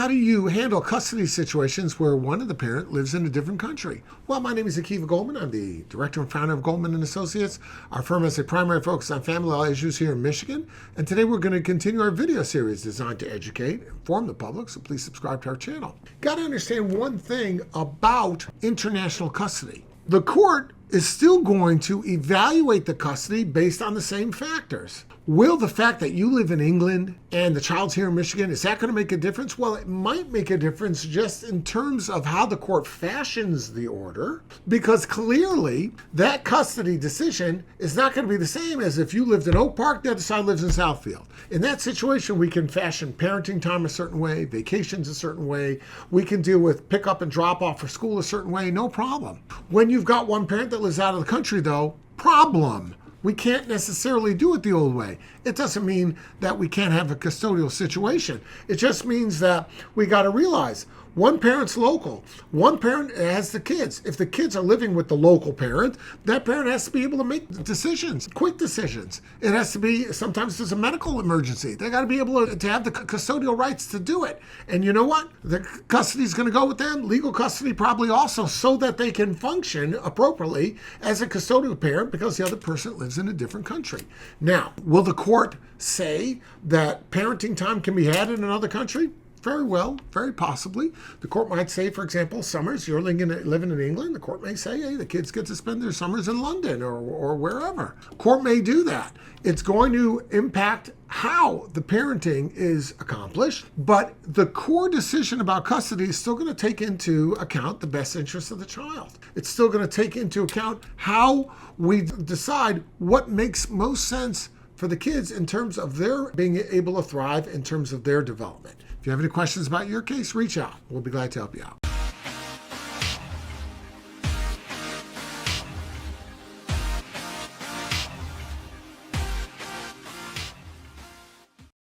How do you handle custody situations where one of the parent lives in a different country? Well, my name is Goldman. I'm the director and founder of Goldman and Associates. Our firm has a primary focus on family law issues here in Michigan. And today we're going to continue our video series designed to educate and inform the public. So please subscribe to our channel. Got to understand one thing about international custody. The court is still going to evaluate the custody based on the same factors. Will the fact that you live in England and the child's here in Michigan, is that going to make a difference? Well, it might make a difference just in terms of how the court fashions the order, because clearly that custody decision is not going to be the same as if you lived in Oak Park, the other side lives in Southfield. In that situation, we can fashion parenting time a certain way, vacations a certain way. We can deal with pick up and drop off for school a certain way, no problem. When you've got one parent that lives out of the country, though, problem. We can't necessarily do it the old way. It doesn't mean that we can't have a custodial situation. It just means that we got to realize one parent's local. One parent has the kids. If the kids are living with the local parent, that parent has to be able to make decisions, quick decisions. It has to be, sometimes there's a medical emergency. They got to be able to have the custodial rights to do it. And you know what? The custody is going to go with them. Legal custody probably also, so that they can function appropriately as a custodial parent because the other person lives in a different country. Now, will the court say that parenting time can be had in another country? Very well, very possibly. The court might say, for example, summers, you're living in England. The court may say, hey, the kids get to spend their summers in London or wherever. Court may do that. It's going to impact how the parenting is accomplished, but the core decision about custody is still going to take into account the best interests of the child. It's still going to take into account how we decide what makes most sense for the kids in terms of their being able to thrive in terms of their development. If you have any questions about your case, reach out. We'll be glad to help you out.